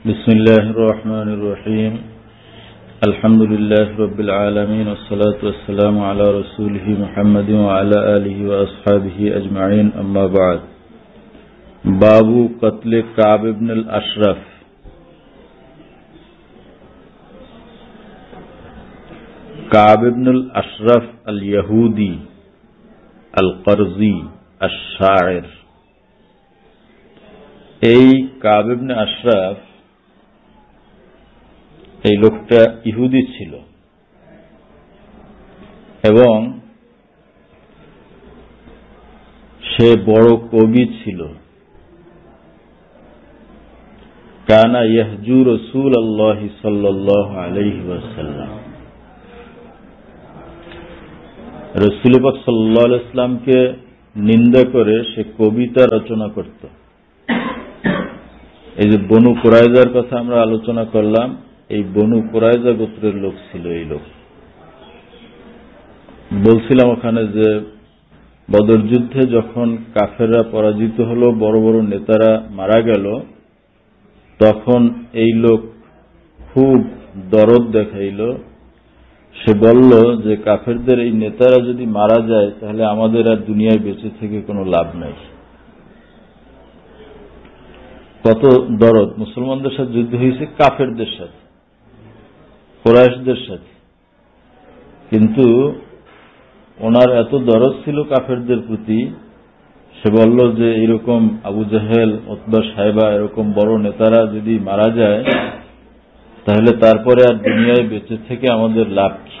बिस्मिल्लाहिर रहमानिर रहीम अल्हम्दुलिल्लाहि रब्बिल आलमीन वस्सलातु वस्सलामु अला रसूलिहि मुहम्मदिन व अला आलिहि व अस्हाबिहि अजमाइन अम्मा बाद। बाबू कत्ल काब इब्न अल अशरफ। काब इब्न अल अशरफ अल यहूदी अल कर्जी अश-शाइर। এই কাব ইবনে আশরাফ এই লোকটা ইহুদি ছিল এবং সে বড় কবি ছিল। কানা ইয়াহজু রাসূলুল্লাহ সাল্লাল্লাহু আলাইহি ওয়াসাল্লাম, রাসূল পাক সাল্লাল্লাহু আলাইহি ওয়াসাল্লামকে নিন্দা করে সে কবিতা রচনা করত। এই যে বনু কুরাইজার কথা আমরা আলোচনা করলাম, এই বনু কুরাইজা গোত্রের লোক ছিল এই লোক। বলছিলাম ওখানে যে বদর যুদ্ধে যখন কাফেররা পরাজিত হলো, বড় বড় নেতারা মারা গেল, তখন এই লোক খুব দরদ দেখাইল। সে বলল যে কাফেরদের এই নেতারা যদি মারা যায় তাহলে আমাদের আর দুনিয়ায় বেঁচে থেকে কোনো লাভ নাই। কত দরদ! মুসলমানদের সাথে যুদ্ধ হয়েছে কাফেরদের সাথে, কুরাইশদের সাথে, কিন্তু ওনার এত দরদ ছিল কাফেরদের প্রতি, সে বলল যে এরকম আবু জাহেল, উতবা, সাইবা এরকম বড় নেতারা যদি মারা যায় তাহলে তারপরে আর দুনিয়ায় বেঁচে থেকে আমাদের লাভ কি?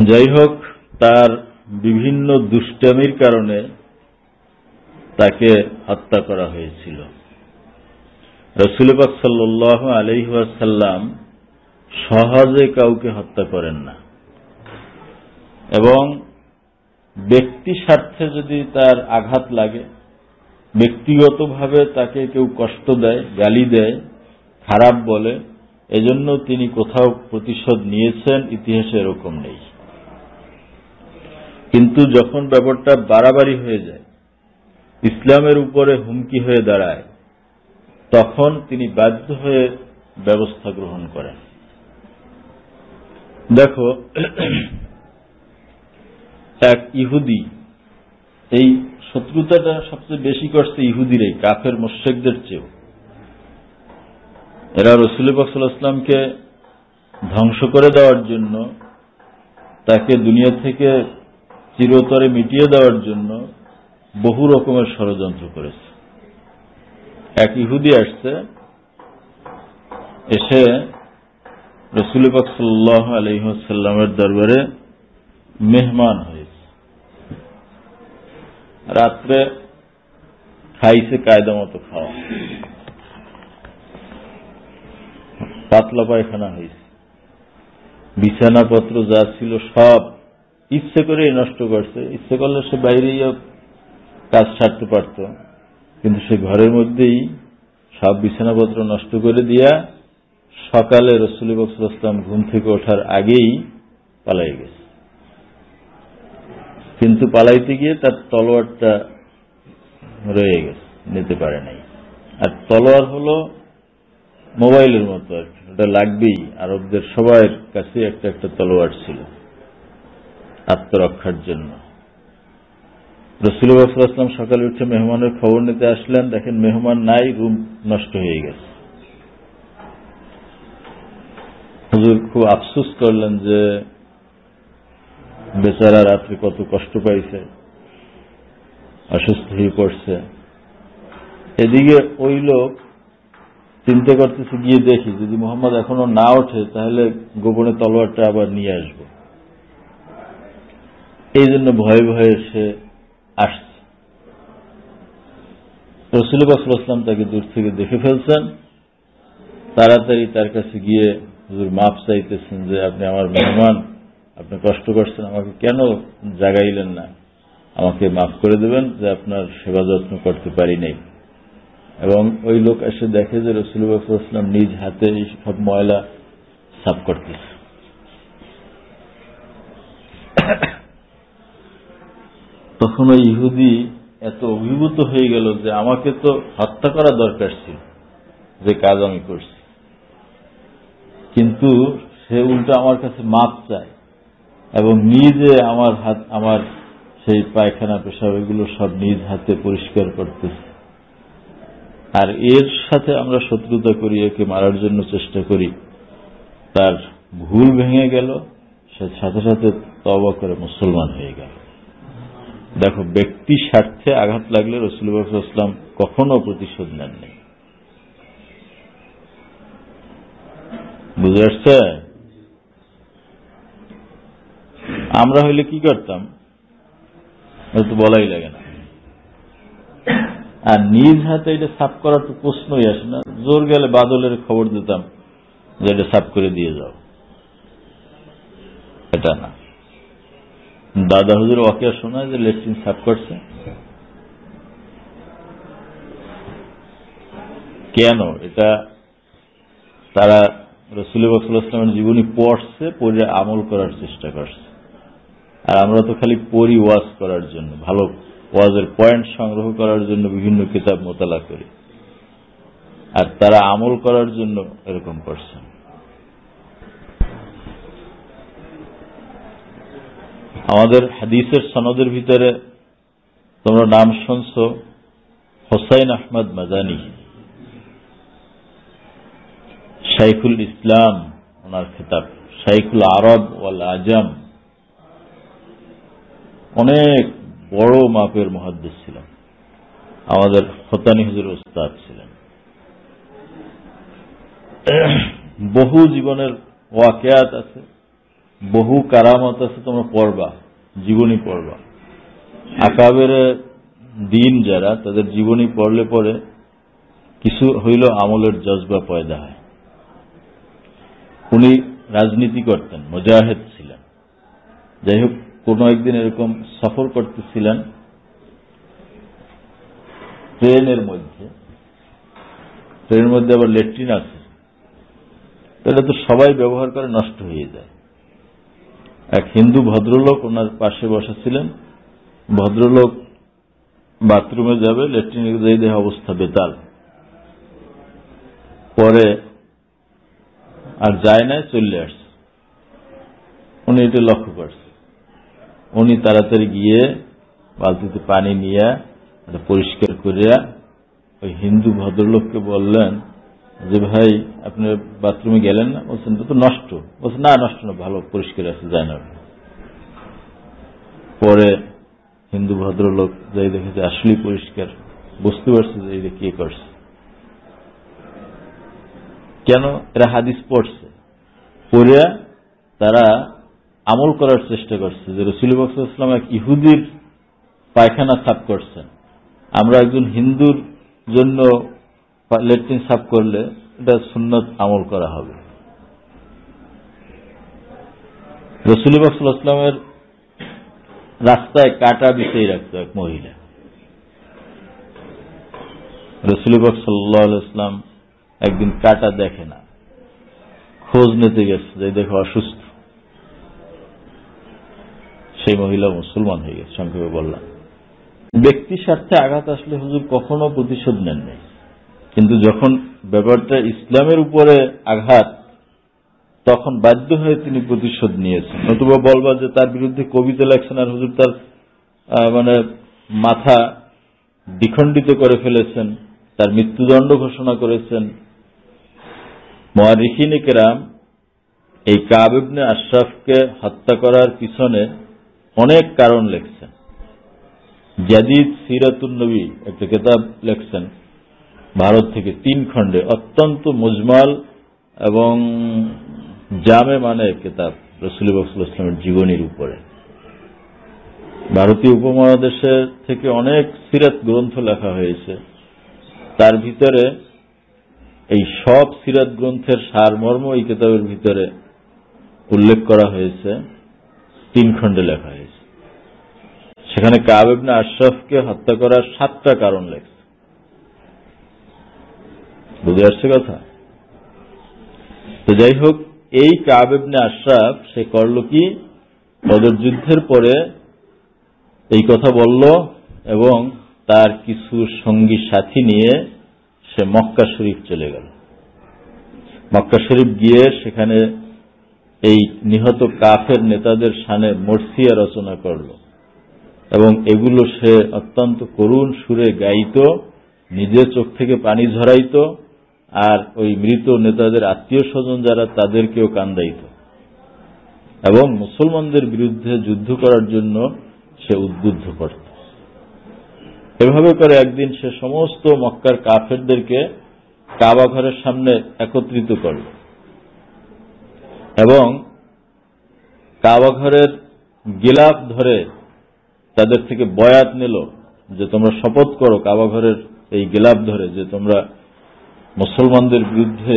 যাই হোক, তার বিভিন্ন দুষ্টামির কারণে তাকে হত্যা করা হয়েছিল। রাসূল পাক সাল্লাল্লাহু আলাইহি ওয়াসাল্লাম সহজে কাউকে হত্যা করেন না এবং ব্যক্তি স্বার্থে যদি তার আঘাত লাগে, ব্যক্তিগতভাবে তাকে কেউ কষ্ট দেয়, গালি দেয়, খারাপ বলে, এজন্য তিনি কোথাও প্রতিশোধ নিয়েছেন ইতিহাসে এরকম নেই। কিন্তু যখন ব্যাপারটা বাড়াবাড়ি হয়ে যায়, ইসলামের উপরে হুমকি হয়ে দাঁড়ায়, তখন তিনি বাধ্য হয়ে ব্যবস্থা গ্রহণ করেন। দেখো, এক ইহুদি, এই শত্রুতাটা সবচেয়ে বেশি করছে ইহুদিরাই, কাফের মুশরিকদের চেয়েও। এরা রাসূল পাক সাল্লাল্লাহু আলাইহি ওয়াসাল্লামকে ধ্বংস করে দেওয়ার জন্য, তাকে দুনিয়া থেকে চিরতরে মিটিয়ে দেওয়ার জন্য বহু রকমের ষড়যন্ত্র করেছে। এক ইহুদি আসছে, এসে রাসূল পাক সাল্লাল্লাহু আলাইহি ওয়াসাল্লামের দরবারে মেহমান হয়েছে। রাত্রে খাইছে কায়দা মতো খাওয়া, পাতলা পায়খানা হয়েছে, বিছানাপত্র যা ছিল সব ইচ্ছে করে নষ্ট করছে। ইচ্ছে করলে সে বাইরেই কাজ ছাড়তে পারত, কিন্তু সে ঘরের মধ্যেই সব বিছানাপত্র নষ্ট করে দিয়া সকালে রাসূল পাক সাল্লাল্লাহু আলাইহি ওয়াসাল্লাম ঘুম থেকে ওঠার আগেই পালাই গেছে। কিন্তু পালাইতে গিয়ে তার তলোয়ারটা রয়ে গেছে, নিতে পারে নাই। আর তলোয়ার হলো মোবাইলের মতো আর কি, ওটা লাগবেই। আরবদের সবার কাছে একটা একটা তলোয়ার ছিল আত্মরক্ষার জন্য। রাসূল সাল্লাল্লাহু আলাইহি ওয়াসাল্লাম সকালে উঠে মেহমানের খবর নিতে আসলেন, দেখেন মেহমান নাই, রুম নষ্ট হয়ে গেছে। হুজুর খুব আফসোস করলেন যে বেচারা রাত্রে কত কষ্ট পাইছে, অসুস্থ হয়ে পড়ছে। এদিকে ওই লোক চিন্তা করতেছে, গিয়ে দেখি যদি মুহাম্মদ এখনো না ওঠে তাহলে গোপনে তলোয়ারটা আবার নিয়ে আসবো। এই জন্য ভয়ে ভয়ে সে আসছে। রাসূল পাক সাল্লাল্লাহু আলাইহি ওয়াসাল্লাম তাকে দূর থেকে দেখে ফেলছেন, তাড়াতাড়ি তার কাছে গিয়ে হুজুর মাফ চাইতেছেন যে আপনি আমার মেহমান, আপনি কষ্ট করছেন, আমাকে কেন জাগাইলেন না, আমাকে মাফ করে দেবেন যে আপনার সেবা যত্ন করতে পারি নাই। এবং ওই লোক এসে দেখে যে রাসূল পাক সাল্লাল্লাহু আলাইহি ওয়াসাল্লাম নিজ হাতে এই সব ময়লা সাফ করতেছে। তখন ওই ইহুদি এত অভিভূত হয়ে গেল যে আমাকে তো হত্যা করা দরকার ছিল, যে কাজ আমি করছি, কিন্তু সে উল্টো আমার কাছে মাপ চায় এবং নিজে আমার সেই পায়খানা পেশাব এগুলো সব নিজ হাতে পরিষ্কার করতেছে। আর এর সাথে আমরা শত্রুতা করি, একে মারার জন্য চেষ্টা করি। তার ভুল ভেঙে গেল, সে সাথে সাথে তওবা করে মুসলমান হয়ে গেল। দেখো, ব্যক্তি স্বার্থে আঘাত লাগলে রাসূলুল্লাহ সাল্লাল্লাহু আলাইহি ওয়াসাল্লাম কখনো প্রতিশোধ নেননি। বুঝে আসছে? আমরা হইলে কি করতাম তো বলাই লাগে না। আর নিজ হাতে এটা সাফ করার তো প্রশ্নই আসে না। জোর গেলে বাদলের খবর দিতাম যে এটা সাফ করে দিয়ে যাও, এটা না। দাদা হুজুর ওয়াকিয়া শোনা যে লেট্রিন সাফ করছে, কেন? এটা তারা রাসূলুল্লাহ সাল্লাল্লাহু আলাইহি ওয়াসাল্লামের জীবনী পড়ছে, পড়ে আমল করার চেষ্টা করছে। আর আমরা তো খালি পড়ি ওয়াজ করার জন্য, ভালো ওয়াজের পয়েন্ট সংগ্রহ করার জন্য বিভিন্ন কিতাব মোতালা করি, আর তারা আমল করার জন্য এরকম করছে। আমাদের হাদিসের সনদের ভিতরে তোমরা নাম শুনছো হোসাইন আহমদ মাদানী, শাইখুল ইসলাম ওনার খেতাব, শাইখুল আরব ওয়াল আজম, অনেক বড় মাপের মুহাদ্দিস ছিলেন, আমাদের খতানি হুজুর উস্তাদ ছিলেন। বহু জীবনের ওয়াকিয়াত আছে, বহু কারামত আছে, তোমরা পড়বা, জীবনী পড়বা। আকাবের দিন যারা, তাদের জীবনী পড়লে পরে কিছু হইল আমলের জজবা পয়দা হয়। উনি রাজনীতি করতেন, মুজাহিদ ছিলেন। যাই হোক, কোন একদিন এরকম সফর করতেছিলেন ট্রেনের মধ্যে আবার ল্যাট্রিন আছে, এটা তো সবাই ব্যবহার করে, নষ্ট হয়ে যায়। এক হিন্দু ভদ্রলোক ওনার পাশে বসেছিলেন। ভদ্রলোক বাথরুমে যাবে, ল্যাট্রিনে যাই দেখে অবস্থা বেতাল, পরে আর যায় না, চলে আসছে। উনি এটা লক্ষ্য করছে। উনি তাড়াতাড়ি গিয়ে বালতিতে পানি নিয়ে এটা পরিষ্কার করিয়া ওই হিন্দু ভদ্রলোককে বললেন যে, ভাই আপনি বাথরুমে গেলেন না? বলছেন তো নষ্ট। বলছেন না, নষ্ট না, ভালো পরিষ্কার আছে, যায় না। পরে হিন্দু ভদ্রলোক যাই দেখেছে আসলেই পরিষ্কার, বুঝতে পারছে যে এটা কে করছে। কেন? এরা হাদিস পড়ছে, পড়িয়া তারা আমল করার চেষ্টা করছে যে রাসূলুল্লাহ সাল্লাল্লাহু আলাইহি ওয়াসাল্লাম এক ইহুদির পায়খানা সাফ করছেন, আমরা একজন হিন্দুর জন্য ল্যাট্রিন সাফ করলে এটা সুন্নত আমল করা হবে। রাসূলুল্লাহ সাল্লাল্লাহু আলাইহি ওয়াসাল্লামের রাস্তায় কাঁটা বিছিয়ে রাখত এক মহিলা। রাসূলুল্লাহ সাল্লাল্লাহু আলাইহি ওয়াসাল্লাম একদিন কাঁটা দেখে না, খোঁজ নিতে গেছে, যে দেখো অসুস্থ। সেই মহিলা মুসলমান হয়ে গেছে। সংক্ষেপে বললাম, ব্যক্তি স্বার্থে আঘাত আসলে হুজুর কখনো প্রতিশোধ নেন নাই, কিন্তু যখন ব্যাপারটা ইসলামের উপরে আঘাত, তখন বাধ্য হয়ে তিনি প্রতিশোধ নিয়েছেন। নতুবা বলবা যে তার বিরুদ্ধে কবিতা লেখছেন আর হুজুর তার মাথা দ্বিখণ্ডিত করে ফেলেছেন, তার মৃত্যুদণ্ড ঘোষণা করেছেন। মুআররিখিনে কেরাম এই কাব ইবনে আশরাফকে হত্যা করার পিছনে অনেক কারণ লেখছেন। জাদিদ সিরাতুন নবী একটা কিতাব লেখছেন ভারত থেকে, 3 খণ্ডে, অত্যন্ত মুজমাল এবং জামে মানের কিতাব রাসূলুল্লাহ সাল্লাল্লাহু আলাইহি ওয়াসাল্লামের জীবনীর উপরে। ভারতীয় উপমহাদেশের থেকে অনেক সিরাত গ্রন্থ লেখা হয়েছে, তার ভিতরে এই সব সিরাত গ্রন্থের সারমর্ম এই কিতাবের ভিতরে উল্লেখ করা হয়েছে, 3 খণ্ডে লেখা হয়েছে। সেখানে কাব ইবনে আশরাফকে হত্যা করার 7টা কারণ লেখছে। বুঝে আসছে কথা? তো যাই হোক, এই কাব ইবনে আশরাফ সে করল কি, বদর যুদ্ধের পরে এই কথা বলল এবং তার কিছু সঙ্গী সাথী নিয়ে সে মক্কা শরীফ চলে গেল। মক্কা শরীফ গিয়ে সেখানে এই নিহত কাফের নেতাদের শানে মরসিয়া রচনা করল এবং এগুলো সে অত্যন্ত করুণ সুরে গাইত, নিজের চোখ থেকে পানি ঝরাইত, আর ওই মৃত নেতাদের আত্মীয় স্বজন যারা তাদেরকেও কান্দাইত এবং মুসলমানদের বিরুদ্ধে যুদ্ধ করার জন্য সে উদ্বুদ্ধ করত। এভাবে করে একদিন সে সমস্ত মক্কার কাফেরদেরকে কাবা ঘরের সামনে একত্রিত করল এবং কাবা ঘরের গিলাফ ধরে তাদের থেকে বয়াত নিল যে তোমরা শপথ করো কাবা ঘরের এই গিলাফ ধরে যে তোমরা মুসলমানদের বিরুদ্ধে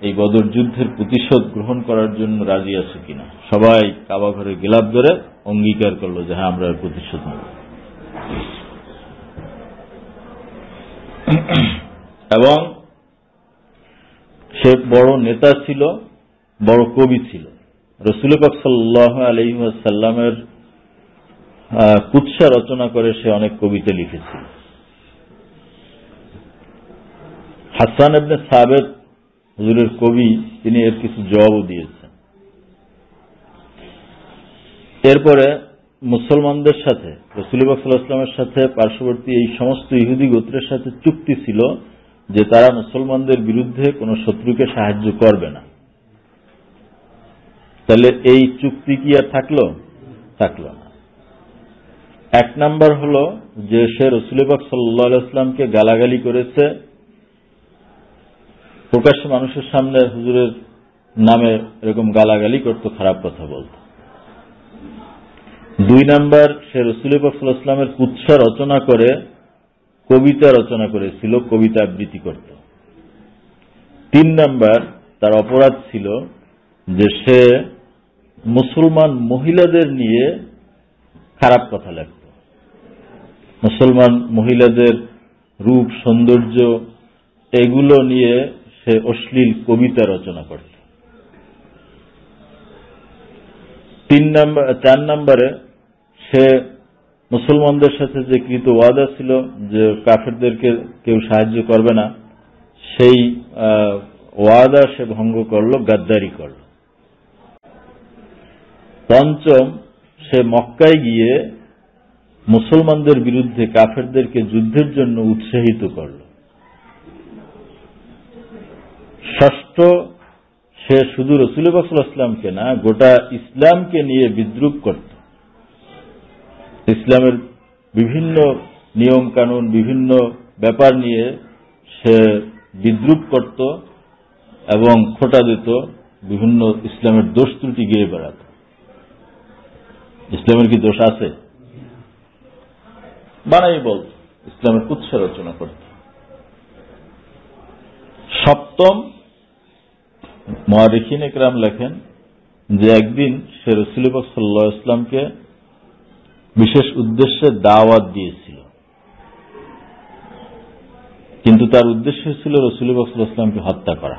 এই বদর যুদ্ধের প্রতিশোধ গ্রহণ করার জন্য রাজি আছে কিনা। সবাই কাবা ঘরের গিলাফ ধরে অঙ্গীকার করলো যে হ্যাঁ আমরা প্রতিশোধ নেব। এবং সে বড় নেতা ছিল, বড় কবি ছিল। রাসূল পাক সাল্লাল্লাহু আলাইহি ওয়াসাল্লামের কুৎসা রচনা করে সে অনেক কবিতা লিখেছিল। হাসান ইবনে সাবিত হুজুরের কবি, তিনি এর কিছু জবাবও দিয়েছেন। এরপরে মুসলমানদের সাথে রাসূল পাক সাল্লাল্লাহু আলাইহি ওয়াসাল্লামের সাথে পার্শ্ববর্তী এই সমস্ত ইহুদি গোত্রের সাথে চুক্তি ছিল যে তারা মুসলমানদের বিরুদ্ধে কোন শত্রুকে সাহায্য করবে না। তাহলে এই চুক্তি কি আর থাকলো? থাকলো না। এক নাম্বার হলো যে সে রাসূল পাক সাল্লাল্লাহু আলাইহি ওয়াসাল্লামকে গালাগালি করেছে, প্রকাশ্যে মানুষের সামনে হুজুরের নামে এরকম গালাগালি করত, খারাপ কথা বলত। দুই নাম্বার, সে রাসূল পাক সাল্লাল্লাহু আলাইহি ওয়াসাল্লামের কুৎসা রচনা করে কবিতা রচনা করেছিল, কবিতা আবৃত্তি করত। তিন নাম্বার, তার অপরাধ ছিল যে সে মুসলমান মহিলাদের নিয়ে খারাপ কথা লিখত। মুসলমান মহিলাদের রূপ সৌন্দর্য এগুলো নিয়ে সে অশ্লীল কবিতা রচনা করত। চার নম্বরে সে মুসলমানদের সাথে যে কৃত ওয়াদা ছিল যে কাফেরদেরকে কেউ সাহায্য করবে না, সেই ওয়াদা সে ভঙ্গ করল, গাদ্দারি করল। পঞ্চম, সে মক্কায় গিয়ে মুসলমানদের বিরুদ্ধে কাফেরদেরকে যুদ্ধের জন্য উৎসাহিত করল। ষষ্ঠ, সে শুধু রাসূল পাক সাল্লাল্লাহু আলাইহি ওয়াসাল্লামকে না, গোটা ইসলামকে নিয়ে বিদ্রূপ করত। ইসলামের বিভিন্ন নিয়ম কানুন, বিভিন্ন ব্যাপার নিয়ে সে বিদ্রূপ করত এবং খোঁটা দিত, বিভিন্ন ইসলামের দোষ ত্রুটি গিয়ে বেড়াত। ইসলামের কি দোষ আছে? বানাই বল, ইসলামের কুৎসা রচনা করত। সপ্তম, মুআররিখিন ইকরাম লেখেন যে একদিন সে রাসূল পাক সাল্লাল্লাহু আলাইহি ওয়াসাল্লামকে বিশেষ উদ্দেশ্যে দাওয়াত দিয়েছিল, কিন্তু তার উদ্দেশ্য ছিল রাসূল পাক সাল্লাল্লাহু আলাইহি ওয়াসাল্লামকে হত্যা করা।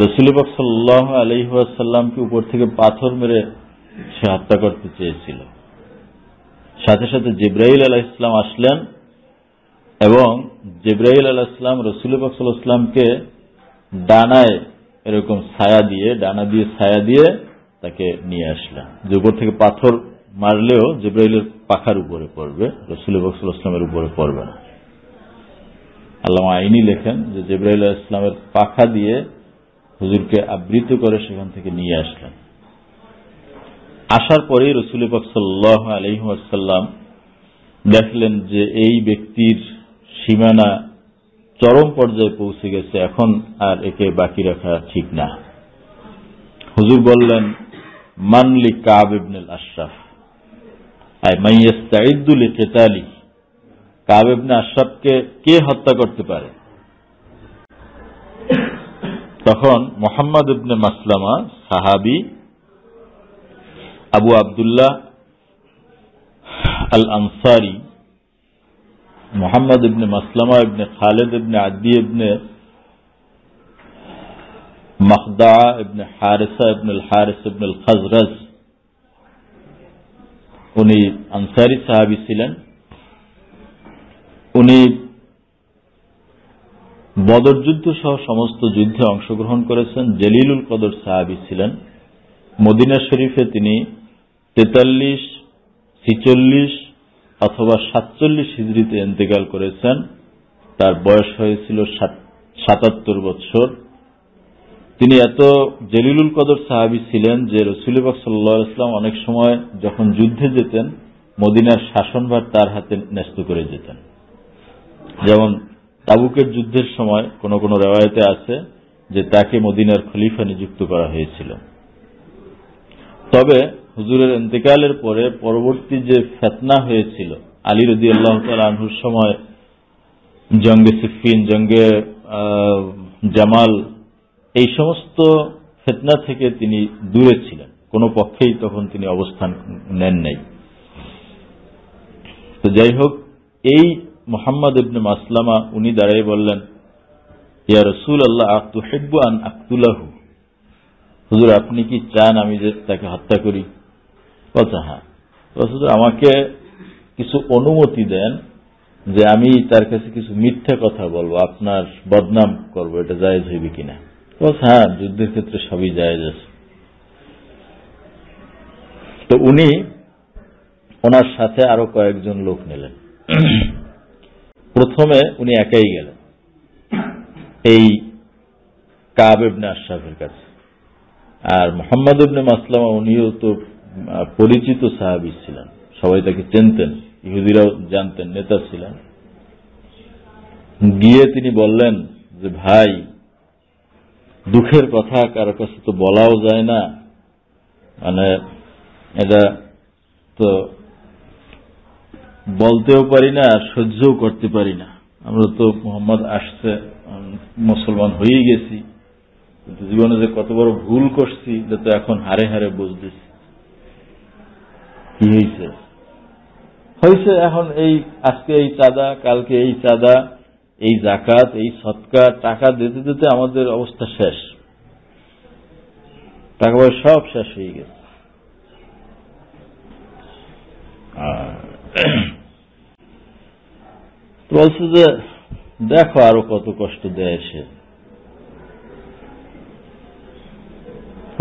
রাসূল পাক সাল্লাল্লাহু আলাইহি ওয়াসাল্লামকে উপর থেকে পাথর মেরে সে হত্যা করতে চেয়েছিল। সাথে সাথে জিবরাইল আলাইহিস সালাম আসলেন এবং জিবরাইল আলাইহিস সালাম রাসূল পাক সাল্লাল্লাহু আলাইহি ওয়াসাল্লামকে ডানায় এরকম ছায়া দিয়ে, ডানা দিয়ে ছায়া দিয়ে তাকে নিয়ে আসলেন, যে উপর থেকে পাথর মারলেও জিবরাইলের পাখার উপরে পড়বে, রাসূল পাক সাল্লাল্লাহু আলাইহি ওয়াসাল্লামের উপরে পড়বে না। আল্লামা আইনি লেখেন যে জিবরাইল আলাইহিস সালামের পাখা দিয়ে হুজুরকে আবৃত করে সেখান থেকে নিয়ে আসলেন। আসার পরেই রাসূল পাক সাল্লাল্লাহু আলাইহি ওয়াসাল্লাম দেখলেন যে এই ব্যক্তির সীমানা চরম পর্যায়ে পৌঁছে গেছে, এখন আর একে বাকি রাখা ঠিক না। হুজুর বললেন, মান লি কাব ইবনে আশরাফ আই মান ইস্তাইদ্দু লিকিতালি, কাব ইবনে আশরাফকে কে হত্যা করতে পারে? তখন মুহাম্মদ ইবনে মাসলামা সাহাবী, আবু আব্দুল্লাহ আল আনসারী, মুহাম্মদ ইবনে মাসলামা ইবনে খালিদ ইবনে আদি ইবনে মাখদা ইবনে হারিসা ইবনে আল হারিস ইবনে আল খাজরাজ, উনি আনসারী সাহাবী ছিলেন। উনি বদর যুদ্ধ সহ সমস্ত যুদ্ধে অংশগ্রহণ করেছেন, জলিলুল কদর সাহাবী ছিলেন। মদিনা শরীফে তিনি 43, 46 অথবা 47 হিজরিতে ইন্তেকাল করেছেন। তার বয়স হয়েছিল 77 বছর। তিনি এত জলিলুল কদর সাহাবী ছিলেন যে রাসূল পাক সাল্লাল্লাহু আলাইহি ওয়াসাল্লাম অনেক সময় যখন যুদ্ধে যেতেন মদিনার শাসনভার তার হাতে ন্যস্ত করে যেতেন। যেমন তাবুকের যুদ্ধের সময় কোন কোন রওয়ায়েতে আছে যে তাকে মদিনার খলিফা নিযুক্ত করা হয়েছিল। তবে হুজুরের ইন্তেকালের পরে পরবর্তী যে ফিতনা হয়েছিল আলী রাদিয়াল্লাহু তাআলা আনহুর সময়, জঙ্গে সিফফিন, জঙ্গে জামাল, এই সমস্ত ফিতনা থেকে তিনি দূরে ছিলেন, কোন পক্ষেই তখন তিনি অবস্থান নেন নাই। তো যাই হোক, এই মুহাম্মদ ইবনে মাসলামা উনি দাঁড়িয়ে বললেন, ইয়া রাসূলুল্লাহ আতুহিব্বু আন আকতুলাহু, হুজুর আপনি কি চান আমি যে তাকে হত্যা করি? বলছে হ্যাঁ। হুজুর আমাকে কিছু অনুমতি দেন যে আমি তার কাছে কিছু মিথ্যা কথা বলবো, আপনার বদনাম করবো, এটা জায়েজ হইবে কিনা? বলছে হ্যাঁ, যুদ্ধের ক্ষেত্রে সবই জায়েজ আছে। তো উনি ওনার সাথে আরো কয়েকজন লোক নিলেন। প্রথমে উনি একাই গেলেন এই কাব ইবনে আশরাফের কাছে। আর মুহাম্মদ ইবনে মাসলামা উনিও তো পরিচিত সাহাবী ছিলেন, সবাই তাকে চিনতেন, ইহুদিরাও জানতেন, নেতা ছিলেন। গিয়ে তিনি বললেন যে ভাই, দুঃখের কথা কারো কাছে তো বলাও যায় না, মানে এটা তো বলতেও পারি না আর সহ্যও করতে পারি না। আমরা তো মুহাম্মদ আসছে, মুসলমান হয়ে গেছি, কিন্তু জীবনে যে কত বড় ভুল করছি এটা তো এখন হারে হারে বুঝতেছি। কি হয়েছে এখন, এই আজকে এই চাঁদা, কালকে এই চাঁদা, এই যাকাত, এই সদকা, টাকা দিতে দিতে আমাদের অবস্থা শেষ, টাকা পয়সা সব শেষ হয়ে গেছে। বলছে যে দেখো আরো কত কষ্ট দেয় সে।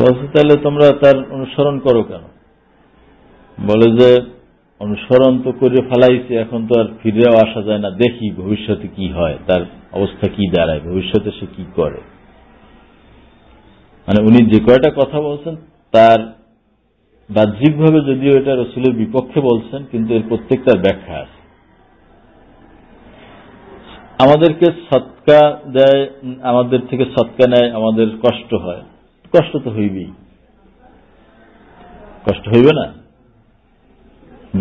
বলছে তাহলে তোমরা তার অনুসরণ করো কেন? বলে যে অনুসরণ তো করে ফেলাইছে, এখন তো আর ফিরেও আসা যায় না, দেখি ভবিষ্যতে কি হয়, তার অবস্থা কি দাঁড়ায়, ভবিষ্যতে সে কি করে। মানে উনি যে কয়টা কথা বলছেন তার বাহ্যিকভাবে যদিও এটা রাসূলের বিপক্ষে বলছেন, কিন্তু এর প্রত্যেকটার ব্যাখ্যা আছে। আমাদেরকে সদকা দেয়, আমাদের থেকে সদকা নেয়, আমাদের কষ্ট হয়, কষ্ট তো হইবেই, কষ্ট হইবে না?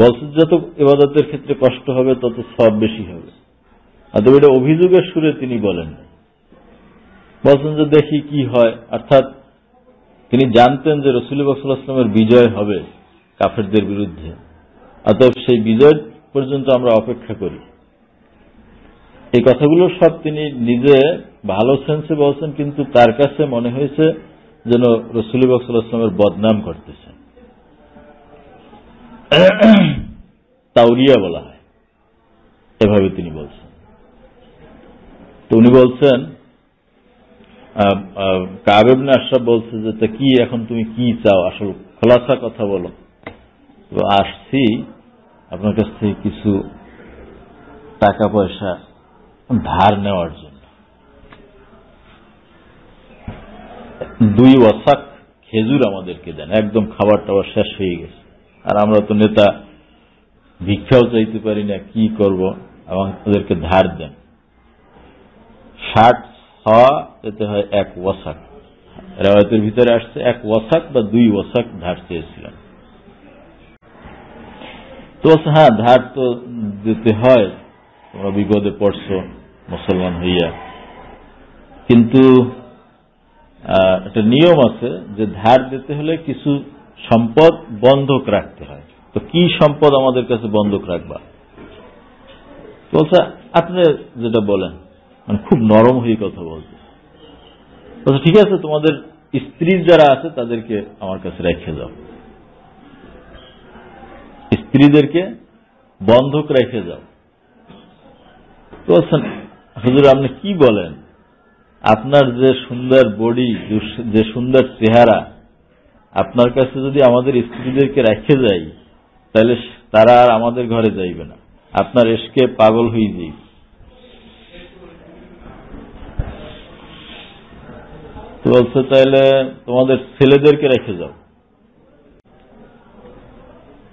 বলছে যত ইবাদতের ক্ষেত্রে কষ্ট হবে তত সওয়াব বেশি হবে। আর তো এটা অভিযোগের সুরে তিনি বলেন, বলছেন যে দেখি কি হয়। অর্থাৎ তিনি জানতেন যে রাসূলুল্লাহ সাল্লাল্লাহু আলাইহি ওয়াসাল্লামের বিজয় হবে কাফেরদের বিরুদ্ধে, অতএব সেই বিজয় পর্যন্ত আমরা অপেক্ষা করি। এই কথাগুলো সব তিনি নিজে ভালো সেন্সে বলছেন, কিন্তু তার কাছে মনে হয়েছে যেন রাসূলুল্লাহ সাল্লাল্লাহু আলাইহি ওয়াসাল্লামের বদনাম করতেছেন। তাওরিয়া বলা হয়, এভাবে তিনি বলছেন। তো উনি বলছেন, কাব ইবনে আশরাফ বলছে যে তা কি এখন তুমি কি চাও, আসল খোলাসা কথা বলো। তো আসছি আপনার কাছ থেকে কিছু টাকা পয়সা ধার নেওয়ার জন্য। 2 ওয়াসাক খেজুর আমাদেরকে দেন, একদম খাবার টাবার শেষ হয়ে গেছে, আর আমরা তো নেতা, ভিক্ষাও চাইতে পারি না, কি করব, আমাদেরকে ধার দেন। 60 হওয়া যেতে হয় 1 ওয়াসাক, রেওয়ায়েতের ভিতরে আসছে 1 ওয়াসাক বা 2 ওয়াসাক ধার চেয়েছিলেন। তো হ্যাঁ, ধার তো দিতে হয়, তোমরা বিপদে পড়ছো মুসলমান হইয়া, কিন্তু একটা নিয়ম আছে যে ধার দিতে হলে কিছু সম্পদ বন্ধক রাখতে হয়। তো কি সম্পদ আমাদের কাছে বন্ধক রাখবা? বলছে আপনি যেটা বলেন, মানে খুব নরম হয়ে কথা বলছে। বলছে ঠিক আছে, তোমাদের স্ত্রী যারা আছে তাদেরকে আমার কাছে রেখে যাও, স্ত্রীদেরকে বন্ধক রেখে যাও। তো বলছেন, হুজুর আপনি কি বলেন, আপনার যে সুন্দর বডি, যে সুন্দর চেহারা, আপনার কাছে যদি আমাদের স্ত্রীদেরকে রেখে যাই তাহলে তারা আর আমাদের ঘরে যাইবে না, আপনার এসকে পাগল হয়ে যাই। তো বলছে তাহলে তোমাদের ছেলেদেরকে রেখে যাও।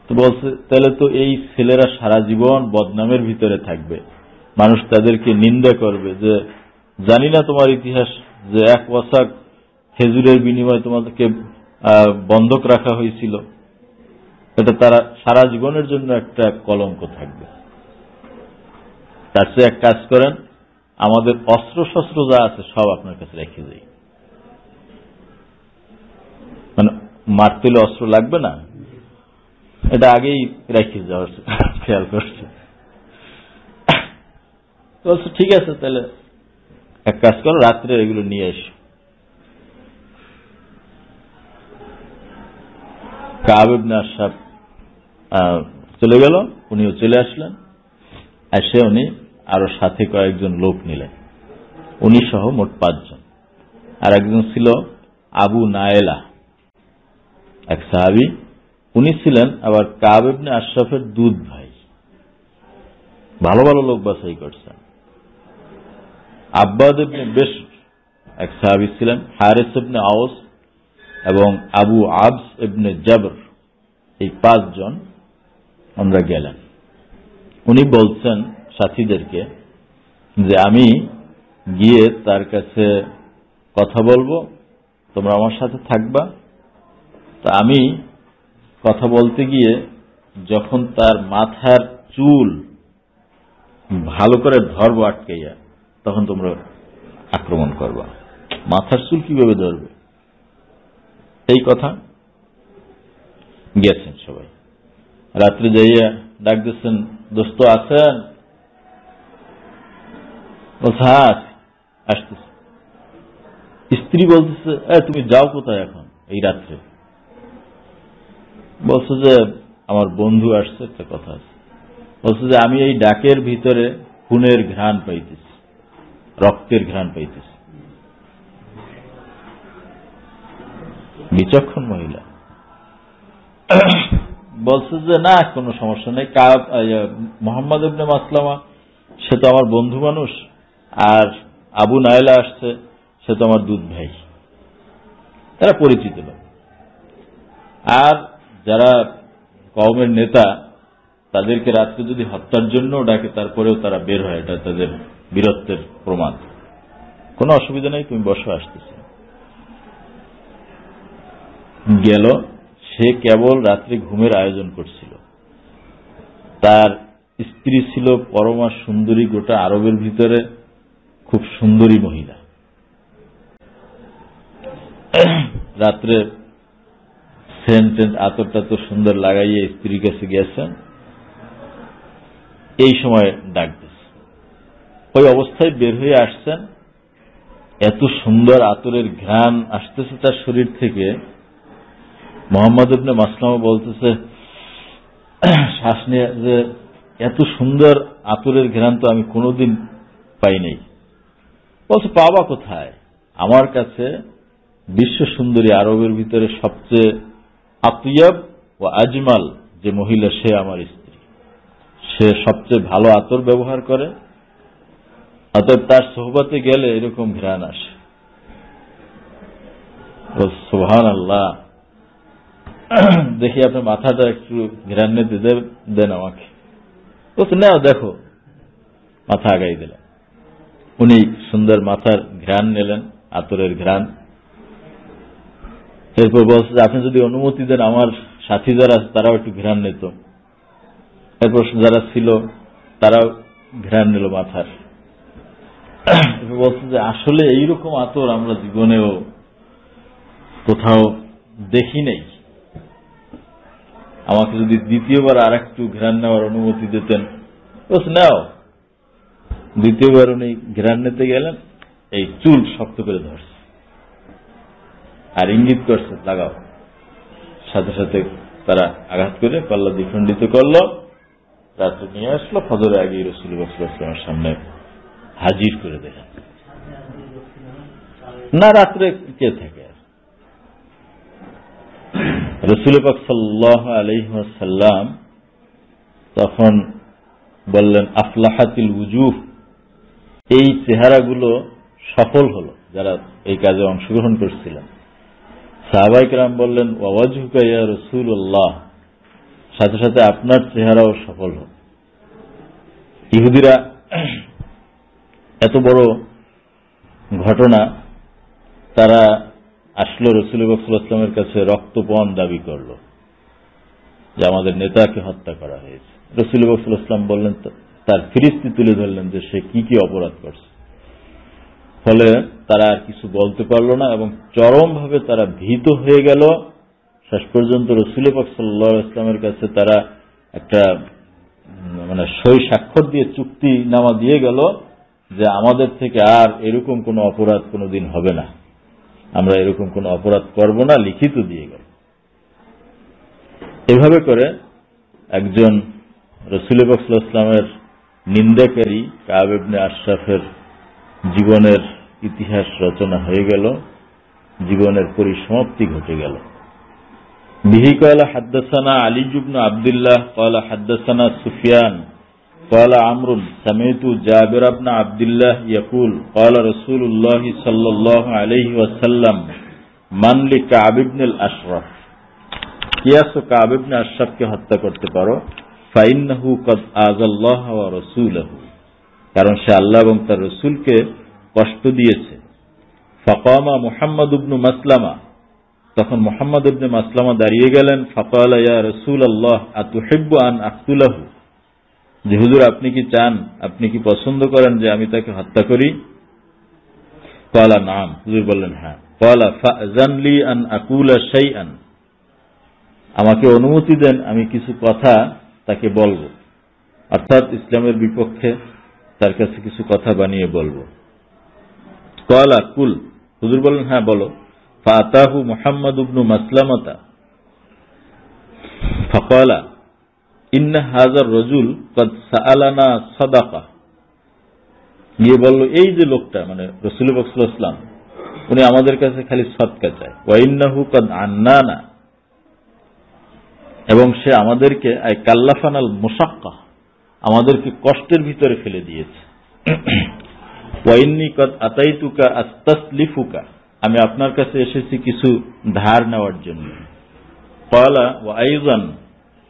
তো বলছে তাহলে তো এই ছেলেরা সারা জীবন বদনামের ভিতরে থাকবে, মানুষ তাদেরকে নিন্দা করবে যে জানি না তোমার ইতিহাস, যে এক ওয়াসাক খেজুরের বিনিময়ে তোমাদেরকে বন্ধক রাখা হয়েছিল, এটা তারা সারা জীবনের জন্য একটা কলঙ্ক থাকবে। তার চেয়ে এক কাজ করেন, আমাদের অস্ত্র শস্ত্র যা আছে সব আপনার কাছে রেখে যাই, মানে মারতেলে অস্ত্র লাগবে না, এটা আগেই রেখে যাওয়ার খেয়াল করছে। বলছে ঠিক আছে, তাহলে এক কাজ করো, রাত্রে এগুলো নিয়ে এসো। কাব ইবনে আশরাফ চলে গেল, উনিও চলে আসলেন। এসে উনি আরো সাথে কয়েকজন লোক নিলেন, উনি সহ মোট 5 জন। আর একজন ছিল আবু নায়েলা, এক সাহাবী, উনি ছিলেন আবার কাব ইবনে আশরাফের দুধ ভাই। ভালো ভালো লোক বাছাই করছেন। আব্বাদ ইবনে বিশর এক সাহাবী ছিলেন, হারিস ইবনে আওস এবং আবু আবস ইবনে জবর, এই 5 জন আমরা গেলেন। উনি বলছেন সাথীদেরকে যে আমি গিয়ে তার কাছে কথা বলবো, তোমরা আমার সাথে থাকবা। তা আমি কথা বলতে গিয়ে যখন তার মাথার চুল ভালো করে ধরবো আটকাইয়া, তখন তোমরা আক্রমণ করবা। মাথার চুল কিভাবে ধরবে, এই কথা গেছেন সবাই। রাত্রে যাইয়া ডাক দিচ্ছেন, দোস্ত আছেন? বলছে হ্যাঁ আসতেছে। স্ত্রী বলতেছে তুমি যাও কোথায় এখন এই রাত্রে? বলছে যে আমার বন্ধু আসছে, একটা কথা আছে। বলছে যে আমি এই ডাকের ভিতরে খুনের ঘ্রাণ পাইতেছি, রক্তের ঘ্রাণ পাইতেছি। বিচক্ষণ মহিলা বলছে যে না, কোনো সমস্যা নেই, মোহাম্মদ ইবনে মাসলামা সে তো আমার বন্ধু মানুষ, আর আবু নায়লা আসছে সে তো আমার দুধ ভাই, তারা পরিচিত লোক। আর যারা কওমের নেতা তাদেরকে রাত্রে যদি হত্যার জন্য ডাকে তারপরেও তারা বের হয়, এটা তাদের বীরত্বের প্রমাণ। কোনো অসুবিধা নেই, তুমি বসো, আসতেছে। গেল, সে কেবল রাত্রে ঘুমের আয়োজন করছিল। তার স্ত্রী ছিল পরমা সুন্দরী, গোটা আরবের ভিতরে খুব সুন্দরী মহিলা। রাত্রে সেন্ট আতরটা তো সুন্দর লাগাইয়ে স্ত্রীর কাছে গেছেন, এই সময় ডাক দিচ্ছে। ওই অবস্থায় বের হয়ে আসছেন, এত সুন্দর আতরের ঘ্রাণ আসতেছে তার শরীর থেকে। মোহাম্মদ ইবনে মাসলামা বলতেছে শ্বাস নিয়ে যে এত সুন্দর আতরের ঘ্রাণ তো আমি কোনোদিন পাই নাই। বলছে পাবা কোথায়, আমার কাছে বিশ্ব সুন্দরী আরবের ভিতরে সবচেয়ে আতিয়াব ও আজমাল যে মহিলা, সে আমার স্ত্রী, সে সবচেয়ে ভালো আতর ব্যবহার করে, অতএব তার সোহবতে গেলে এরকম ঘ্রাণ আসে। সুবহানাল্লাহ, দেখি আপনার মাথাটা একটু ঘ্রাণ নিতে দেন আমাকে। বলছে নাও দেখো, মাথা আগাই দিলেন। উনি সুন্দর মাথার ঘ্রাণ নিলেন, আতরের ঘ্রাণ। এরপর বলছে আপনি যদি অনুমতি দেন আমার সাথী যারা আছে তারাও একটু ঘ্রাণ নিত। এরপর যারা ছিল তারাও ঘ্রাণ নিল মাথার। বলছে যে আসলে এইরকম আতর আমরা জীবনেও কোথাও দেখি নেই, আমাকে যদি দ্বিতীয়বার আর একটু ঘ্রাণ নেওয়ার অনুমতি দিতেন। বলছে নাও। দ্বিতীয়বার উনি ঘ্রাণ নিতে গেলেন, এই চুল শক্ত করে ধরছে আর ইঙ্গিত করছে লাগাও। সাথে সাথে তারা আঘাত করে পাল্লা দ্বিখণ্ডিত করল, রাত্রে নিয়ে আসলো। ফজরের আগেই রাসূলুল্লাহ সাল্লাল্লাহু আলাইহি ওয়াসাল্লামের সামনে হাজির করে দেন না। রাত্রে কে থাকে? রাসূল পাক সাল্লাল্লাহু আলাইহি ওয়াসাল্লাম তখন বললেন, আফলাহাতিল উজুহ, এই চেহারাগুলো সফল হলো যারা এই কাজে অংশগ্রহণ করছিলেন। সাহাবায়ে কেরাম বললেন, ওয়া ওয়াজহুকা ইয়া রাসূলুল্লাহ, সাথে সাথে আপনার চেহারাও সফল হল। ইহুদিরা এত বড় ঘটনা, তারা আসলো রাসূল পাক সাল্লাল্লাহু আলাইহি ওয়াসাল্লামের কাছে, রক্তপান দাবি করল যে আমাদের নেতাকে হত্যা করা হয়েছে। রাসূল পাক সাল্লাল্লাহু আলাইহি ওয়াসাল্লাম বললেন, তার ফিরিস্তি তুলে ধরলেন যে সে কি কি অপরাধ করছে। ফলে তারা আর কিছু বলতে পারল না এবং চরমভাবে তারা ভীত হয়ে গেল। শেষ পর্যন্ত রাসূল পাক সাল্লাল্লাহু আলাইহি ওয়াসাল্লামের কাছে তারা একটা সই স্বাক্ষর দিয়ে চুক্তিনামা দিয়ে গেল যে আমাদের থেকে আর এরকম কোনো অপরাধ কোনোদিন হবে না, আমরা এরকম কোনো অপরাধ করব না, লিখিত দিয়ে গেল। এভাবে করে একজন রাসূল পাক সাল্লাল্লাহু আলাইহি ওয়াসাল্লামের নিন্দাকারী কাব ইবনে আশরাফের জীবনের ইতিহাস রচনা হয়ে গেল, জীবনের পরিসমাপ্তি ঘটে গেল। বিহি ক্বালা হাদদাসানা আলী ইবনে আব্দুল্লাহ ক্বালা হাদদাসানা সুফিয়ান ক্বালা আমরুন সামি'তু জাবির ইবনে আব্দুল্লাহ ইয়াকুল ক্বালা রাসূলুল্লাহ সাল্লাল্লাহু আলাইহি ওয়াসাল্লাম মান লি কাব ইবনে আশরাফ, কিয়াসু কাব ইবনে আশরাফকে হত্যা করতে পারো, ফাইন্নাহু ক্বাদ আযাল্লাহ ওয়া রাসূলহু, কারণ সে আল্লাহ এবং তার রাসূলকে কষ্ট দিয়েছে। ফাকামা মুহাম্মদ ইবনে মাসলামা, তখন মুহাম্মদ ইবনে মাসলামা দাঁড়িয়ে গেলেন। ফাকালা ইয়া রাসূলুল্লাহ আতুহিব্বু আন আকতুলাহু, যে হুজুর আপনি কি চান, আপনি কি পছন্দ করেন যে আমি তাকে হত্যা করি? ক্বালা নাম, হুজুর বললেন হ্যাঁ। ক্বালা ফাআযান লি আন আকুলা শাইআন, আমাকে অনুমতি দেন আমি কিছু কথা তাকে বলবো, অর্থাৎ ইসলামের বিপক্ষে তার কাছে কিছু কথা বানিয়ে বলবো। ক্বালা কুল, হুজুর বললেন হ্যাঁ বলো। ফাআতাহু মুহাম্মদ ইবনে মাসলামাতা ফাকালা ইন্না হাযার রাজুল ক্বাদ সাআলানা সাদাকা, গিয়ে বলল এই যে লোকটা, মানে রাসূল পাক সাল্লাল্লাহু আলাইহি ওয়াসাল্লাম, উনি আমাদের কাছে খালি সদকা চায়। ওয়া ইন্নাহু ক্বাদ আন্নানা, এবং সে আমাদেরকে আই কাল্লাফানাল মুশাক্কা, আমাদেরকে কষ্টের ভিতরে ফেলে দিয়েছে। ওয়া ইন্নী ক্বাদ আতাইতুকা আস্তাসলিফুকা, আমি আপনার কাছে এসেছি কিছু ধার নেওয়ার জন্য। ক্বালা ওয়া আইযান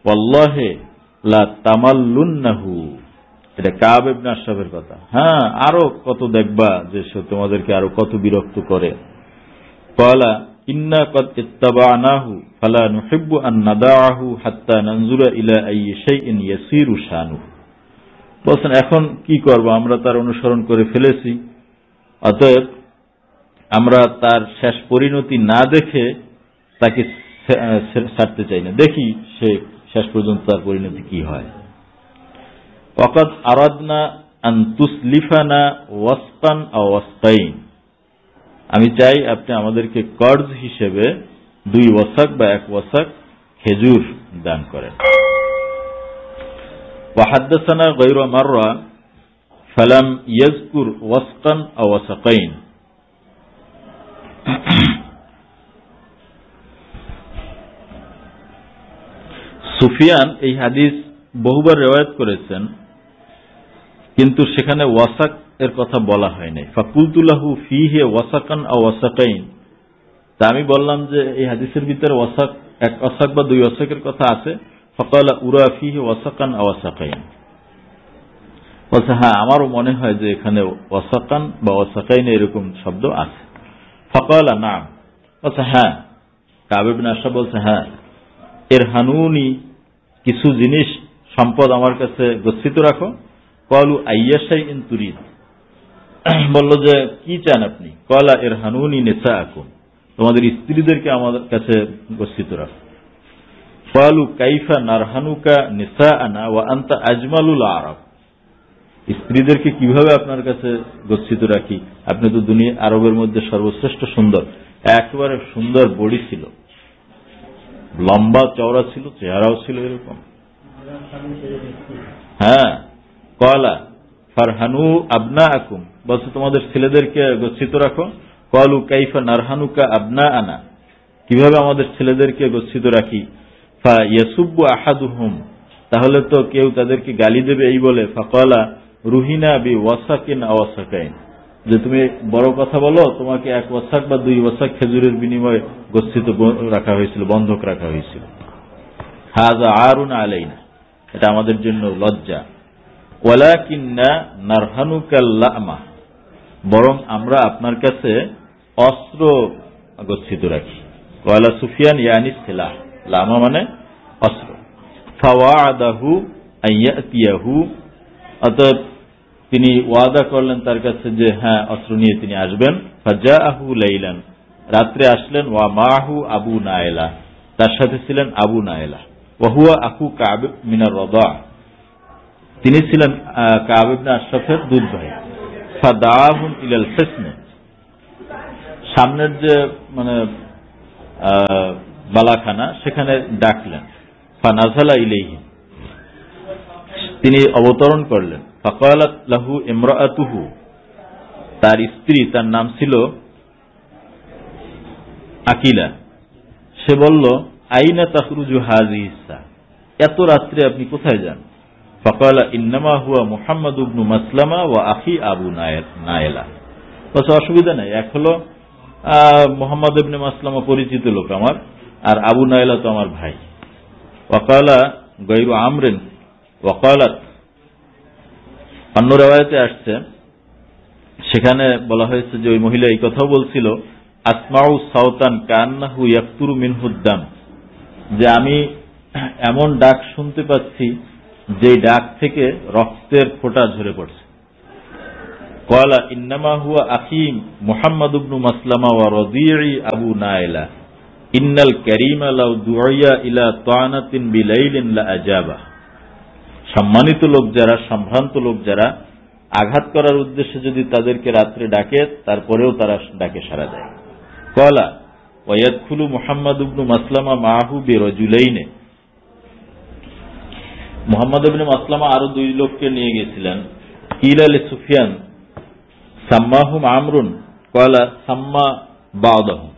ওয়াল্লাহি লা তামাল্লুন্নাহু, এটা কাব ইবনে আশরাফের কথা। হ্যাঁ, আরো কত দেখবা যে সে তোমাদেরকে আরো কত বিরক্ত করে। ক্বালা ইন্না ক্বাদ ইত্তাবা'নাহু ফালা নুহিব্বু আন নাদা'হু হাত্তা নানজুরা ইলা আইয়ি শাইইন ইয়াসিরু শানুহু, বলছেন এখন কি করব, আমরা তার অনুসরণ করে ফেলেছি, অতএব আমরা তার শেষ পরিণতি না দেখে তাকে ছাড়তে চাই না, দেখি সে শেষ পর্যন্ত তার পরিণতি কি হয়। ওয়াকাদ আরাদনা আন তুসলিফানা ওয়াসকান আও ওয়াসকাইন, আমি চাই আপনি আমাদেরকে কর্জ হিসেবে 2 ওয়াসাক বা 1 ওয়াসাক খেজুর দান করেন। ওয়া হাদাসানা গায়রা মাররা ফালাম ইয়াজকুর ওয়াসকান আও ওয়াসাকাইন, সুফিয়ান এই হাদিস বহুবার রিওয়ায়াত করেছেন, কিন্তু সেখানে ওয়াসাক এর কথা বলা হয় নাই। ফাকুলতু লাহু ফীহি ওয়াসাকান আও ওয়াসাকাইন, তা আমি বললাম যে এই হাদিসের ভিতরে ওয়াসাক 1 ওয়াসাক বা 2 ওয়াসাকের কথা আছে। ফাকালা উরা ফীহি ওয়াসাকান আও ওয়াসাকাইন, বলছে হ্যাঁ আমারও মনে হয় যে এখানে ওয়াসাকান বা ওয়াসাকাইন এরকম শব্দ আছে। ফাকালা নাম, বলছে হ্যাঁ। কাব ইবনে আশরাফ বলছে হ্যাঁ। এর হানুনি, কিছু জিনিস সম্পদ আমার কাছে গচ্ছিত রাখো। ক্বালু আইয়া শাইইন তুরিদ, বলল যে কি চান আপনি? ক্বালা এর হানুনি নিসাআকুম, তোমাদের স্ত্রীদেরকে আমাদের কাছে গচ্ছিত রাখো। ক্বালু কাইফা নারহানুকা নিসাআনা ওয়া আনতা আজমালুল আরব, স্ত্রীদেরকে কিভাবে আপনার কাছে গচ্ছিত রাখি, আপনি তো দুনিয়া আরবের মধ্যে সর্বশ্রেষ্ঠ সুন্দর, একেবারে সুন্দর বডি ছিল, লম্বা চওড়া ছিল, চেহারাও ছিল এরকম। হ্যাঁ। ক্বালা ফারহানু আবনাআকুম, বলছে তোমাদের ছেলেদেরকে গচ্ছিত রাখো। ক্বালু কাইফা নারহানুকা আবনাআনা, কিভাবে আমাদের ছেলেদেরকে গচ্ছিত রাখি। ফা ইয়াসুব্বু আহাদুহুম, তাহলে তো কেউ তাদেরকে গালি দেবে এই বলে। ফাকালা রুহিনা বি ওয়াসাকিন আও ওয়াসাকাইন, যে তুমি বড় কথা বলো, তোমাকে এক ওয়াসাক বা 2 ওয়াসাক খেজুরের বিনিময়ে গচ্ছিত রাখা হয়েছিল, বন্ধক রাখা হয়েছিল। হাযা আরুন আলাইনা, এটা আমাদের জন্য লজ্জা। ওয়ালাকিন্না নারহানুকাল লামা, বরং আমরা আপনার কাছে অস্ত্র গচ্ছিত রাখি। ওয়ালা সুফিয়ান ইয়ানি সিলাহ, লামা মানে অস্ত্র। ফাওয়াদাহু আইয়াতিয়াহু, অতএব তিনি ওয়াদা করলেন তার কাছে যে হ্যাঁ অস্ত্র নিয়ে তিনি আসবেন। ফাজাআহু লাইলান, রাত্রে আসলেন। ওয়া মাহু আবু নাইলা, তার সাথে ছিলেন আবু নাইলা। ওয়া হুয়া আখু কাব মিনার রাদা, তিনি ছিলেন কাব ইবনে আশরাফের দুধ ভাই। ফাদাআহুম ইলাল হিসন, সামনের যে মানে বালাখানা সেখানে ডাকলেন। ফানাজালা ইলাইহি, তিনি অবতরণ করলেন। ফাকালাত লাহু ইমরাআতুহু, তার স্ত্রী, তার নাম ছিল আকিলা, সে বলল আইনা তাখরুজু হাযিহিসা, এত রাত্রে আপনি কোথায় যান। ফাকালা ইন্নামা হুয়া মুহাম্মদ ইবনে মাসলামা ওয়া আখি আবু নাইলা, বলছে অসুবিধা নাই, এক হলো মুহাম্মদ ইবনে মাসলামা পরিচিত লোক আমার, আর আবু নাইলা তো আমার ভাই। ওয়াকালা গায়রু আমরিন ওয়াকালাত, অন্য রিওয়ায়াতে আসছে, সেখানে বলা হয়েছে যে ওই মহিলা এই কথাও বলছিল, আসমাউ সাওতান কান্নাহু ইয়াকতুরু মিনহুদ দাম, যে আমি এমন ডাক শুনতে পাচ্ছি যে ডাক থেকে রক্তের ফোঁটা ঝরে পড়ছে। ক্বালা ইন্নামা হুয়া আখি মুহাম্মদ ইবনে মাসলামা ওয়া রাদিই আবু নাইলা, ইন্নাল কারীমা লাউ দুইয়া ইলা তানাতিন বিলাইলিন লা আজাবা, সম্মানিত লোক যারা, সম্ভ্রান্ত লোক যারা, আঘাত করার উদ্দেশ্যে যদি তাদেরকে রাত্রে ডাকে তারপরেও তারা ডাকে সাড়া দেয়। ক্বালা ওয়া ইয়াদখুলু মুহাম্মদ ইবনে মাসলামা মাহু বিরাজুলাইনি, মুহাম্মদ ইবনে মাসলামা আরো 2 লোককে নিয়ে গেছিলেন। কিলা লি সুফিয়ান সাম্মাহুম আমরুন, ক্বালা সাম্মা বা'দাহুম,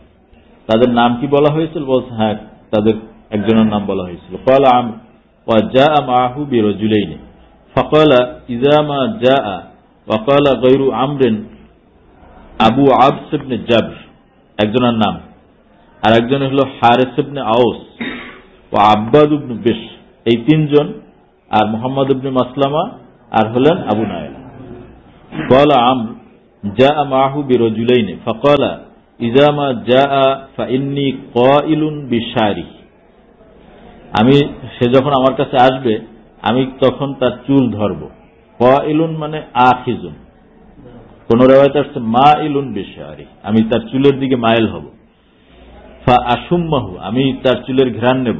তাদের নাম কি বলা হয়েছিল, বলছে হ্যাঁ তাদের একজনের নাম বলা হয়েছিল। ক্বালা আমর ওয়া জাআ মাহু বিরাজুলাইনি, ফাকালা ইযা মা জাআ ওয়া ক্বালা গায়রু আমরিন আবু আবস ইবনে জাবর, একজনের নাম, আর একজন হলো হারিস ইবনে আউস ওয়া আব্বাদ ইবনে বিশ, এই 3 জন, আর মুহাম্মদ ইবনে মাসলামা আর হলেন আবু নাইলা। ক্বালা আমর জাআ মাহু বিরাজুলাইনি ফাকালা ইযা মা জাআ ফাইন্নী কাইলুন বিশারি, আমি, সে যখন আমার কাছে আসবে আমি তখন তার চুল ধরব। কাইলুন মানে আখিজুন, কোন রিওয়ায়াতে আসছে মাইলুন বিশারি, আমি তার চুলের দিকে মাইল হব। ফা আশুম্মাহু, আমি তার চুলের ঘ্রাণ নেব।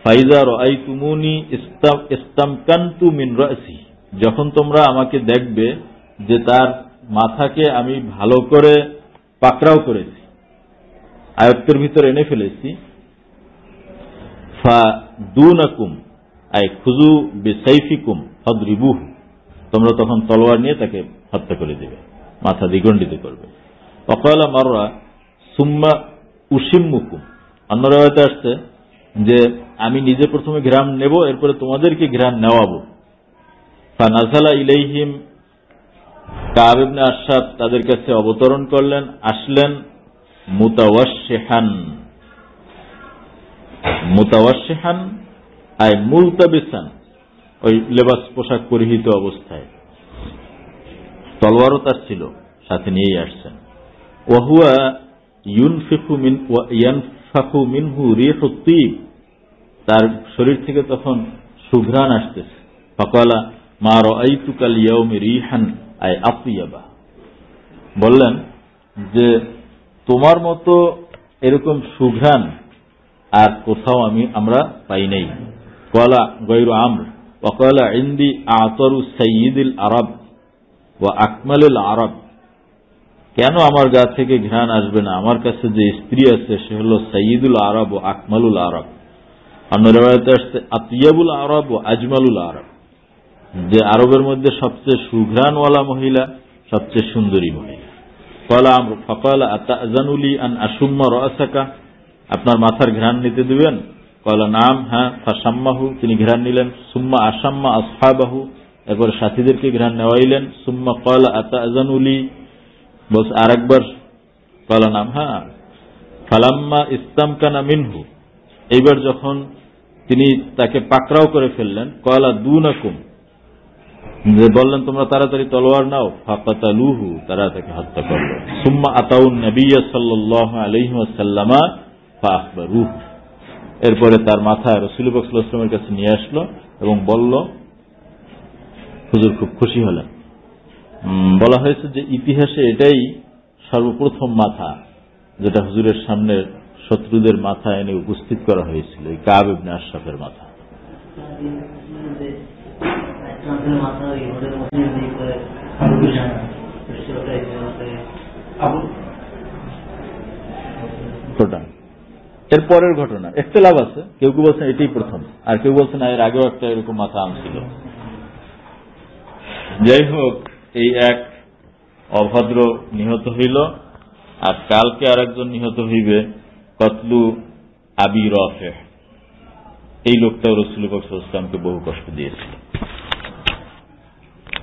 ফাইজা রাআইতুমুনি ইস্তামকানতু মিন রাসি, যখন তোমরা আমাকে দেখবে যে তার মাথাকে আমি ভালো করে পাকড়াও করেছি, আয়ত্তের ভিতরে এনে ফেলেছি। ফা দুনাকুম আই খুজু বিসাইফিকুম ফাদরিবুহু, তোমরা তখন তলোয়ার নিয়ে তাকে হত্যা করে দেবে, মাথা দ্বিগণ্ডিত করবে। ওয়াকালা মাররা সুম্মা উশিম্মুকুম, অন্য রিওয়ায়াতে আসছে যে আমি নিজে প্রথমে ঘ্রাণ নেব, এরপরে তোমাদেরকে ঘ্রাণ নেওয়াবো। ফানাজালা ইলাইহিম, কাব ইবনে আশরাফ তাদের কাছে অবতরণ করলেন, আসলেন। মুতাওয়াশশিহান, মুতাওয়াশশিহান আই মুলতাবিসান, ওই লেবাস পোশাক পরিহিত অবস্থায়, তলোয়ারও তার ছিল, সাথে নিয়েই আসছেন। ওয়া হুয়া ইয়ানফাখু মিনহু রিহুত তিব, তার শরীর থেকে তখন সুঘ্রাণ আসতেছে। ফাকালা মা রাআইতুকাল ইয়াউমি রিহান আই আতিয়াবা, বললেন যে তোমার মতো এরকম সুঘ্রাণ আর কোথাও আমরা পাই নাই। ক্বালা গায়রু আমর ওয়া ক্বালা ইনদি আতারু সাইয়্যিদুল আরব ওয়া আকমালুল আরব, কেন আমার গা থেকে ঘ্রাণ আসবে না, আমার কাছে যে স্ত্রী আছে সে হলো সাইয়্যিদুল আরব ও আকমালুল আরব। অন্য রিওয়ায়াতে আসছে আতিয়াবুল আরব ও আজমালুল আরব, যে আরবের মধ্যে সবচেয়ে সুঘ্রাণওয়ালা মহিলা, সবচেয়ে সুন্দরী মহিলা। ক্বালা আমরু ফাকালা আতাযানুলি আন আশুম্মা রাসাকা, আপনার মাথার ঘ্রাণ নিতে দিবেন? ক্বালা নাম, হ্যাঁ। ফাশাম্মাহু, তিনি ঘ্রাণ নিলেন। সুম্মা আশাম্মা আসহাবাহু, এরপর সাথীদেরকে ঘ্রাণ নেওয়াইলেন। সুম্মা ক্বালা আতাযানুলি, বস আরেকবার ক্বালা নাম, হ্যাঁ। ফালাম্মা ইস্তামকানা মিনহু, এইবার যখন তিনি তাকে পাকড়াও করে ফেললেন, ক্বালা দুনাকুম, যে বললেন তোমরা তাড়াতাড়ি তলোয়ার নাও। ফাকাতালুহু, তারা তাকে হত্যা করল। সুম্মা আতাউন নবিয়্য সাল্লাল্লাহু আলাইহি ওয়াসাল্লাম ফাআখবারুহু, এরপরে তার মাথা রাসূল পাক সাল্লাল্লাহু আলাইহি ওয়াসাল্লামের কাছে নিয়ে আসলো এবং বলল, হুজুর খুব খুশি হলেন। বলা হয়েছে যে ইতিহাসে এটাই সর্বপ্রথম মাথা যেটা হুজুরের সামনে শত্রুদের মাথা এনে উপস্থিত করা হয়েছিল, এই কাব ইবনে আশরাফের মাথা। এর পরের ঘটনা ইখতিলাফ আছে, কেউ কেউ বলছেন এটাই প্রথম, আর কেউ বলছেন এর আগেও একটা এরকম মাথা আনছিল। যাই হোক, এই এক অভদ্র নিহত হইল, আর কালকে আরেকজন নিহত হইবে, কতলু আবি রাফি। এই লোকটাও রাসূল পাক সাল্লাল্লাহু আলাইহি ওয়াসাল্লামকে বহু কষ্ট দিয়েছিল।